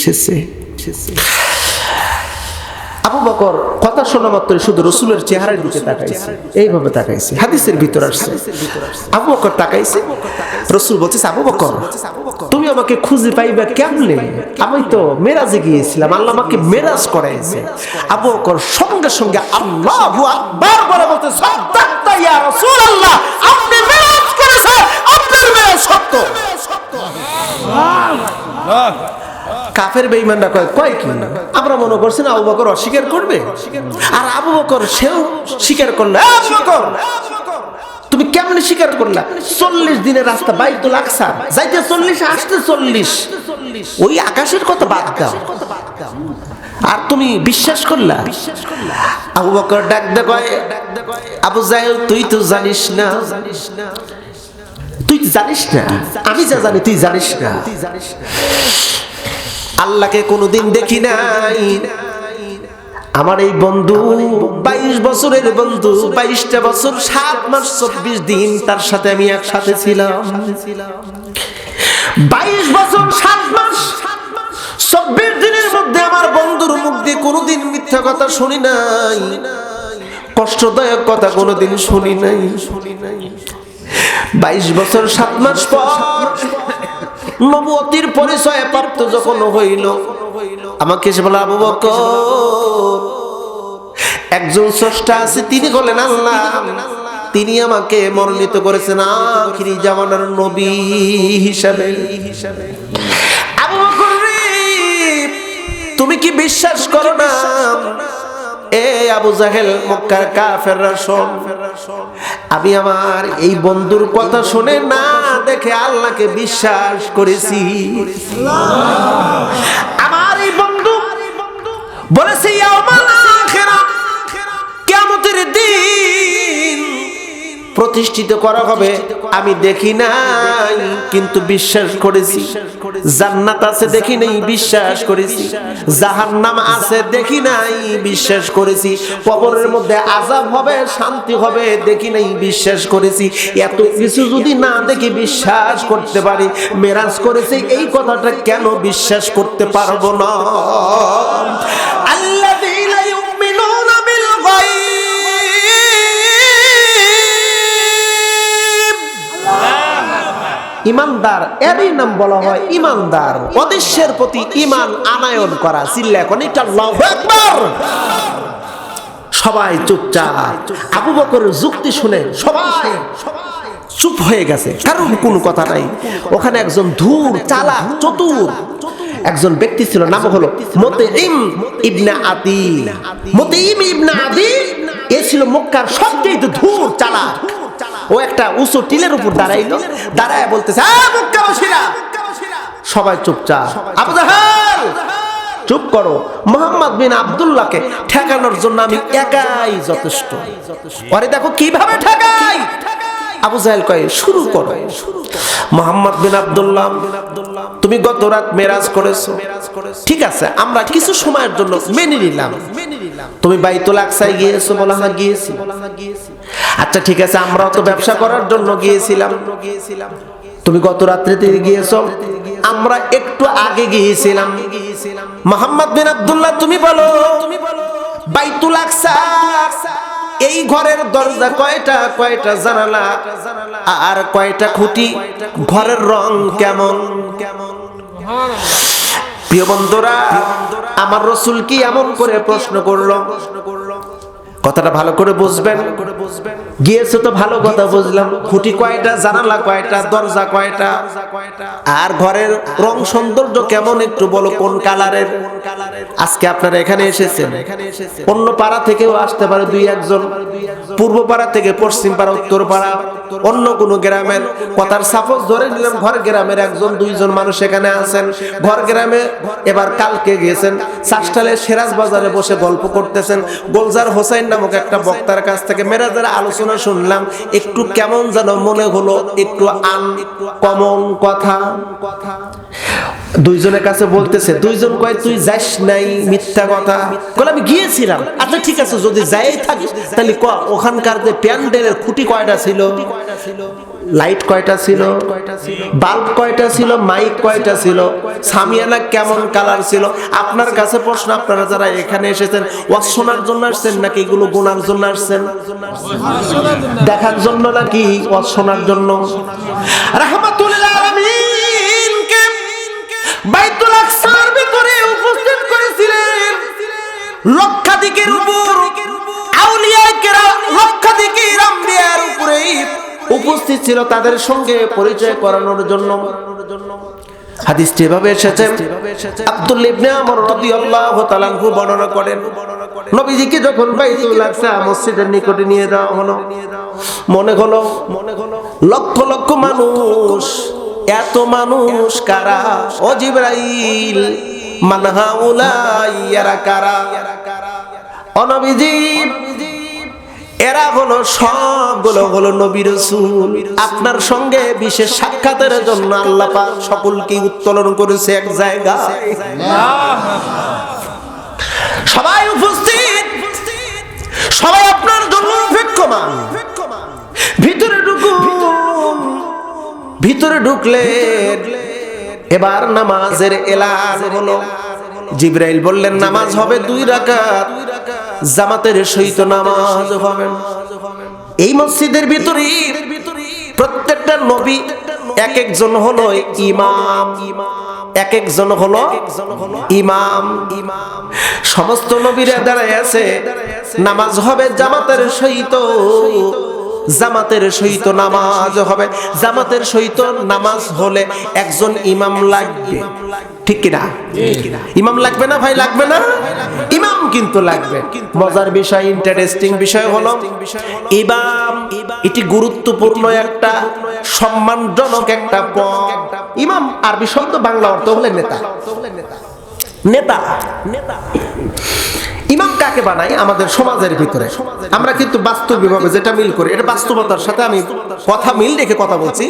এসেছে। আবু বকর কথা শোনা মাত্র শুধু রাসূলের চেহারার দিকে তাকাইছে, এইভাবে তাকাইছে, হাদিসের ভিতর আসছে। আবু বকর তাকাইছে, রাসূল বলছে, আবু বকর তুমি আমাকে খুঁজে পাইবা কেমনে? আমি তো মেরাজে গিয়েছিলাম, আল্লাহ আমাকে মেরাজ করাইছে। আবু বকর সঙ্গে সঙ্গে আল্লাহু আকবার বলে বলতে, সাদাক্তা ইয়া রাসূলুল্লাহ, আপনি মেরাজ করেছেন, আপনার মেরাজ সত্য। কাফের বেঈমানরা কয় কি আমরা মনে করছি না আবু বকর অস্বীকার করবে, আর আবু বকর সেও স্বীকার করলো। আবু বকর তুমি কেমনে স্বীকার করলা? 40 দিনের রাস্তা বাইতুল আকসা যাইতে 40, আসতে 40, ওই আকাশের কথা বাদ দাও, আর তুমি বিশ্বাস করলা? আবু বকর ডাক দে কয়, আবু জাহেল তুই তো জানিস না, তুই জানিস না, আমি যা জানি তুই জানিস না। আল্লাহকে কোনোদিন দেখি নাই। আমার এই বন্ধু 22 বছরের বন্ধু, 22টা বছর 7 মাস 24 দিন তার সাথে আমি একসাথে ছিলাম। 22 বছর 7 মাস 24 দিনের মধ্যে আমার বন্ধুর মুখ দিয়ে কোনোদিন মিথ্যা কথা শুনি নাই, কষ্টদায়ক কথা কোনোদিন শুনি নাই। 22 বছর 7 মাস পর নবুয়তির পরিচয় প্রাপ্ত যখন হইল, আমাকে সে বলে, আবু বকর একজন স্রষ্টা আছে, তিনি বলেন আল্লাহ, তিনি আমাকে মনোনীত করেছেন আখিরি জামানার নবী হিসাবে। আবু বকর রে, তুমি কি বিশ্বাস করো না? এ আবু জাহেল, মক্কার কাফেররা শোন, আমি আমার এই বন্ধুর কথা শুনে না দেখে আল্লাহকে বিশ্বাস করেছি। আমার এই বন্ধু বলেছে ইয়াউমাল আখিরা, কিয়ামতের দিন প্রতিষ্ঠিত করা হবে, আমি দেখি নাই কিন্তু বিশ্বাস করেছি। জান্নাত আছে দেখি নাই, বিশ্বাস করেছি। জাহান্নাম আছে দেখি নাই, বিশ্বাস করেছি। কবরের মধ্যে আযাব হবে, শান্তি হবে দেখি নাই, বিশ্বাস করেছি। এত কিছু যদি না দেখি বিশ্বাস করতে পারি, মেরাজ করেছে এই কথাটা কেন বিশ্বাস করতে পারবো না? আল্লাযীনা ইউমিনুনা বিল গায়ব, ইমানদার, এরই নাম বলা হয় ইমানদার। অদৃশ্যের প্রতি ঈমান আনায়ন করা। চিল্লা এখন এটা আল্লাহু আকবার। সবাই চুপচাপ। আবু বকরের যুক্তি শুনে সবাই চুপ হয়ে গেছে, কারণ কোনো কথা নাই। ওখানে একজন ধূর, চালাক, চতুর একজন ব্যক্তি ছিল, নাম হলো মুতঈম ইবনে আদি। মুতঈম ইবনে আদি এ ছিল মক্কার সবচেয়ে ধূর, চালাক। ও একটা উঁচু টিলের উপর দাঁড়াইলো, দাঁড়ায় বলতেছে, মক্কাবাসীরা সবাই চুপচাপ, আবু জাহেল চুপ করো, মুহাম্মদ বিন আব্দুল্লাহকে ঠেকানোর জন্য আমি একাই যথেষ্ট। আরে দেখো কিভাবে ঠেকাই। আবু জাহেল কয়, শুরু করো। মুহাম্মদ বিন আব্দুল্লাহ, তুমি গত রাত মেরাজ করেছো, ঠিক আছে, আমরা কিছু সময়ের জন্য মেনে নিলাম। তুমি বাইতুল আকসায় গিয়েছো? বলা হ্যাঁ গিয়েছি। আচ্ছা ঠিক আছে, আমরাও তো ব্যবসা করার জন্য গিয়েছিলাম। তুমি গত রাত্রিতে গিয়েছো, আমরা একটু আগে গিয়েছিলাম। মুহাম্মদ বিন আব্দুল্লাহ তুমি বলো, বাইতুল আকসা এই ঘরের দরজা কয়টা, কয়টা জানালা, আর কয়টা খুঁটি, ঘরের রং কেমন? প্রিয় বন্ধুরা, আমার রাসূল কি এমন করে প্রশ্ন করলো? কথাটা ভালো করে বুঝবেন। গিয়েছে তো ভালো কথা বুঝলাম, খুঁটি কয়টা, জানালা কয়টা, দরজা কয়টা, আর ঘরের রং সৌন্দর্য কেমন একটু বলো, কোন কালারের? আজকে আপনারা এখানে এসেছেন, অন্য পাড়া থেকেও আসতে পারে দুই একজন, পূর্ব পাড়া থেকে, পশ্চিম পাড়া, উত্তর পাড়া, অন্য কোন গ্রামের। কথার সাপোজ ধরে নিলাম ঘর গ্রামের একজন দুইজন মানুষ এখানে আছেন। ঘর গ্রামে এবার কালকে গিয়েছেন, চাষটালে সিরাজ বাজারে বসে গল্প করতেছেন। গোলজার হোসেন নামক একটা বক্তার কাছ থেকে মেরাজের আলোচনা শুনলাম, একটু কেমন যেন মনে হলো, একটু আনকমন কথা। দুইজনের কাছে বলতেছে, দুইজন কয় তুই যাস নাই, মিথ্যা কথা। বলে আমি গিয়েছিলাম। আচ্ছা ঠিক আছে, যদি যাই থাকিস তাহলে ওখানকার যে প্যান্ডেলের খুঁটি কয়টা ছিল? লাইট কয়টা ছিল, বাল্ব কয়টা ছিল, মাইক কয়টা ছিল, সামিয়ানা কেমন কালার ছিল? আপনার কাছে প্রশ্ন, আপনারা যারা এখানে এসেছেন ওয়াজ শোনার জন্য আসছেন নাকি এগুলো গোনার জন্য আসছেন? দেখার জন্য নাকি ওয়াজ শোনার জন্য? রাহমাতুল আলামিনকে বাইতুল আকসার ভিতরে উপস্থিত করেছিলেন লক্ষাধিকের উপর আউলিয়া কেরাম, লক্ষাধিকের আম্বিয়ার উপরে উপস্থিত ছিল, তাদের সঙ্গে পরিচয় করানোর জন্য। হাদিসটি এভাবে এসেছে, আব্দুল্লাহ ইবনে আমর রাদিয়াল্লাহু তাআলা আনহু বর্ণনা করেন, নবীজিকে যখন বাইতুল আকসা মসজিদের নিকটে নিয়ে যাওয়া হলো, মনে হলো লক্ষ লক্ষ মানুষ। এত মানুষ কারা? ও জিবরাইল, মান হাউলাই, এরা কারা? ও নবীজি, এরা হলো সবগুলো হলো নবী রাসূল। আপনার সঙ্গে বিশেষ সাক্ষাতের জন্য আল্লাহ পাক সকলকে উত্তোলন করেছে এক জায়গায়। সবাই উপস্থিত, সবাই আপনার জন্য অপেক্ষমান। ভিতরে ঢুকুন। ভিতরে ঢুকলেন, এবার নামাজের এলান হলো। জিবরাইল বললেন নামাজ হবে 2 রাকাত, জামাতের সহিত নামাজ হবে। এই মসজিদের ভিতরে প্রত্যেকটা নবী এক একজন হলো ইমাম, এক একজন হলো ইমাম। সমস্ত নবীরা দাঁড়ায় আছে, নামাজ হবে জামাতের সহিত, জামাতের সহিত নামাজ হবে। জামাতের সহিত নামাজ হলে একজন ইমাম লাগবে, ঠিক কিনা? ইমাম লাগবে না ভাই? লাগবে না? ইমাম কিন্তু লাগবে। মজার বিষয়, ইন্টারেস্টিং বিষয় হলো ইমাম এটি গুরুত্বপূর্ণ একটা সম্মানজনক একটা পদ। ইমাম আরবি শব্দ, বাংলা অর্থ হলো নেতা। নেতা নেতা ইমাম কাকে বানাই আমাদের সমাজের ভিতরে? আমরা কিন্তু বাস্তবিকভাবে যেটা মিল করি, এটা বাস্তবতার সাথে আমি কথা মিল রেখে কথা বলছি।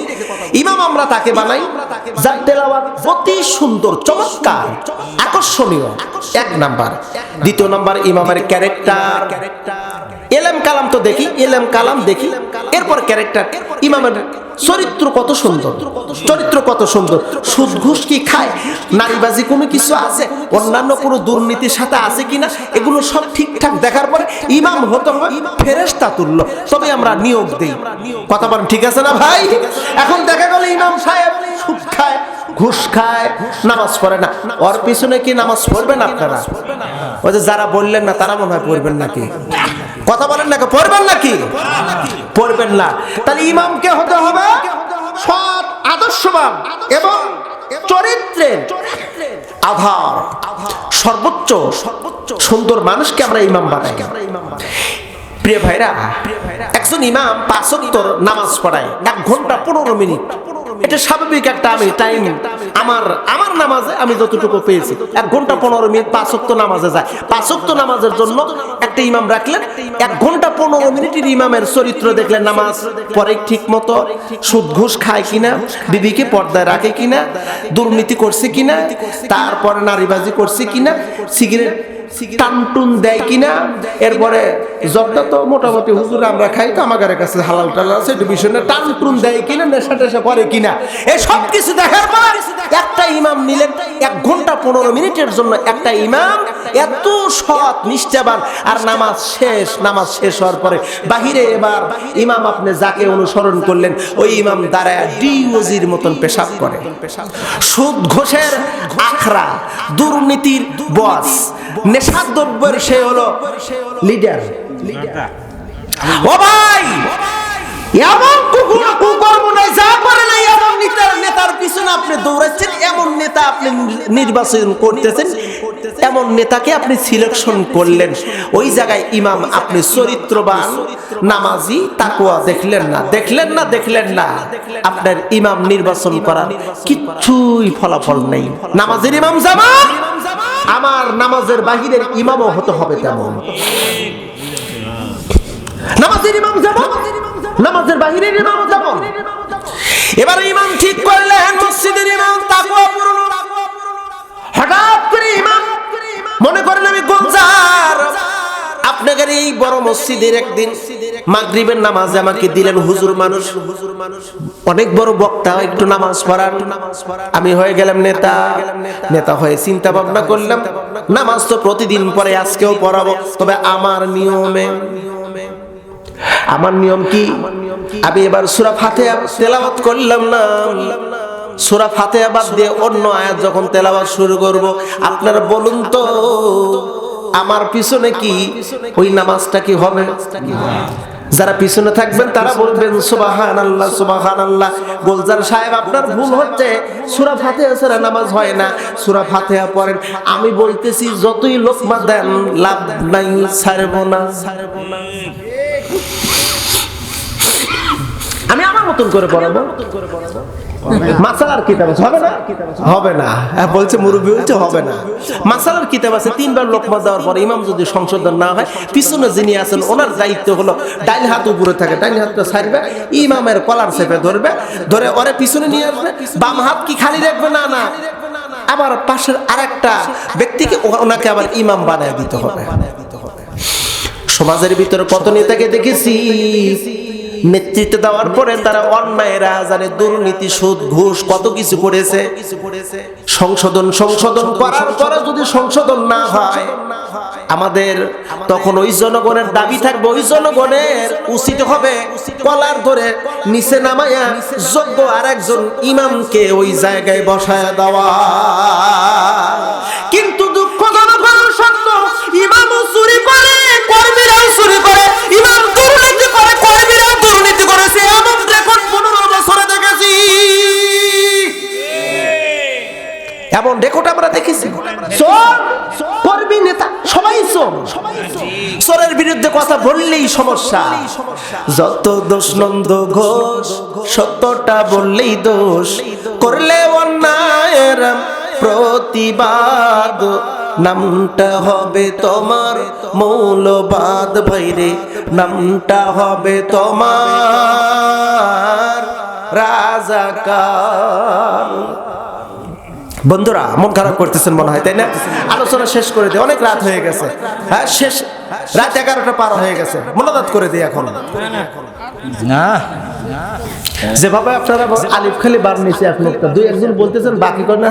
ইমাম আমরা তাকে বানাই যার তেলাওয়াত অতি সুন্দর, চমৎকার, আকর্ষণীয়, 1 নাম্বার। 2 নাম্বার ইমামের ক্যারেক্টার। এলেম কালাম তো দেখি, এলেম কালাম দেখি, এরপর ক্যারেক্টার। ইমামের চরিত্র কত সুন্দর, চরিত্র কত সুন্দর। সুদ ঘুষ কি খায়, নারীবাজি কোনো কিছু আছে, অন্যান্য কোনো দুর্নীতির সাথে আছে কিনা, এগুলো সব ঠিকঠাক দেখার পরে ইমাম হতে হবে ফেরেশতা তুল্য, তবে আমরা নিয়োগ দেই। কথা বলেন ঠিক আছে না ভাই? এখন দেখা গেল ইমাম সাহেব সুদ খায়, ঘুষ খায়, নামাজ পড়ে না। ওর পিছনে কি নামাজ পড়বেন আপনারা? ওই যে যারা বললেন না তারা মনে হয় পড়বেন নাকি? কথা বলেন নাকি? পড়বেন নাকি? পড়বেন না। তাহলে ইমামকে হতে হবে সৎ, আদর্শবান এবং চরিত্রের আধার সর্বোচ্চ সুন্দর মানুষকে আমরা ইমাম বানাই। প্রিয় ভাইরা, একজন ইমাম 5 ওয়াক্ত নামাজ পড়ায় 1 ঘন্টা 15 মিনিট। এটা স্বাভাবিক একটা আমি টাইম। আমার নামাজে আমি যতটুকু পেয়েছি 1 ঘন্টা 15 মিনিট 5 ওয়াক্ত নামাজে যায়। 5 ওয়াক্ত নামাজের জন্য একটা ইমাম রাখলেন, 1 ঘন্টা 15 মিনিটের ইমামের চরিত্র দেখলেন। নামাজ পড়ে ঠিক মতো, সুদ ঘুষ খায় কিনা, বিবিকে পর্দায় রাখে কিনা, দুর্নীতি করছে কিনা, তারপরে নারীবাজি করছে কিনা, সিগারেট টানটুন দেয় কিনা, এরপরে জর্দা তো মোটামুটি হুজুর আমরা খাই, তো আমাদের কাছে হালাল টালাল আছে, ডিভিশনে টানটুন দেয় কিনা, নেশা টেশা করে কিনা, এই সব কিছু দেখার পর একটা ইমাম নিলেন 1 ঘন্টা 15 মিনিটের জন্য। একটা ইমাম এত সৎ, নিষ্ঠাবান, আর নামাজ শেষ হওয়ার পরে বাহিরে এবার ইমাম আপনি যাকে অনুসরণ করলেন ওই ইমাম দাঁড়ায় ডিওজির মতন পেশাব করে। সুদ ঘোষের আখড়া, দুর্নীতির বস, নেশাদ্রব্যের সে হলো লিডার। ও ভাই, এমন কুকর্ম নাই, যা করে না এমন নেতার পিছনে আপনি দৌড়াচ্ছেন, এমন নেতা আপনি নির্বাচন করতেছেন, এমন নেতাকে আপনি সিলেকশন করলেন। ওই জায়গায় ইমাম আপনি চরিত্রবান, নামাজি, তাকওয়া দেখলেন না, আপনার ইমাম নির্বাচন করার কিচ্ছুই ফলাফল নেই। নামাজের ইমাম জামাত, আমার নামাজের বাহিরের ইমামও হতে হবে তেমন। নামাজের ইমাম যেমন, নামাজের বাহিরের ইমামও তেমন। এবার ইমাম ঠিক করলেন মসজিদের ইমাম তাকওয়াপূর্ণ। হঠাৎ করে ইমাম মনে করেন আমি গুলজার, আপনাদের এই বড় মসজিদের একদিন মাগরিবের নামাজে আমাকে দিলেন হুজুর মানুষ, অনেক বড় বক্তা, একটু নামাজ পড়ান। আমি হয়ে গেলাম নেতা হয়ে চিন্তা ভাবনা করলাম নামাজ তো প্রতিদিন পড়ে, আজকেও পড়াবো, তবে আমার নিয়ম কি, আমি এবার সূরা ফাতিহা তেলাওয়াত করলাম না। সূরা ফাতিহা বাদ দিয়ে অন্য আয়াত যখন তেলাওয়াত শুরু করব, আপনারা বলুন তো আমার পিছনে কি ওই নামাজটা কি হবে? যারা পিছনে থাকবেন তারা বলবেন সুবহানাল্লাহ সুবহানাল্লাহ। গোলজার সাহেব আপনার ভুল হচ্ছে, সূরা ফাতিহা ছাড়া নামাজ হয় না, সূরা ফাতিহা পড়েন। আমি বলতেছি যতই লোকমা দেন লাভ নাই, ছাড়বো না। আমি আমার মতন করে পড়াবো। মাসালার কিতাব আছে, হবে না? হবে না। বলছে মুরব্বি, বলছে হবে না। মাসালার কিতাব আছে, 3 বার লোকমা দেওয়ার পরে ইমাম যদি সংশোধন না হয়, পিছনে যিনি আছেন ওনার দায়িত্ব হলো ডাইন হাত উপরে থাকে, ডাইন হাতটা ছাড়বে, ইমামের কলার চেপে ধরে ওরে পিছনে নিয়ে আসবে। বাম হাত কি খালি রাখবে? না, আবার পাশের আরেকটা ব্যক্তিকে ওনাকে আবার ইমাম বানায় দিতে হবে। সমাজের ভিতরে কত নেতাকে দেখেছি নেতৃত্ব দেওয়ার পরে তারা অন্যায় রাজনীতি, দুর্নীতি, সুদ, ঘুষ কত কিছু করেছে। সংশোধন করার পরে যদি সংশোধন না হয়, আমাদের তখন ওই জনগণের দাবি থাকবে, ওই জনগণের উচিত হবে কলার ধরে নিচে নামায়া যোগ্য আরেকজন ইমামকে ওই জায়গায় বসায় দেওয়া। কিন্তু দুঃখজনক সত্য, ইমামও চুরি করে, কর্মীরাও চুরি করে, ইমাম দুর্নীতি করে, কর্মীরাও দুর্নীতি করেছে, এমন রেকর্ড 15 বছরে দেখেছি। এমন রেকর্ড আমরা দেখেছি। চোর, কর্মী, নেতা সবাই চোর। চোরের বিরুদ্ধে কথা বললেই সমস্যা। যত দোষ নন্দ ঘোষ, সত্যটা বললেই দোষ, করলে অন্যায়ের প্রতিবাদ, নামটা হবে তোমার মৌলবাদ ভাইরে, নামটা হবে তোমার রাজাকার। বন্ধুরা মন খারাপ করতেছেন মনে হয়, তাই না? আলোচনা শেষ করে দিই, অনেক রাত হয়ে গেছে। হ্যাঁ, শেষ রাত 11টা পার হয়ে গেছে। মোনাজাত করে দিই এখন। না, যেভাবে আপনারা আলিফ খালি বার নিচে এক নোক্তা, 2-1 জন বলতেছেন, বাকি করে না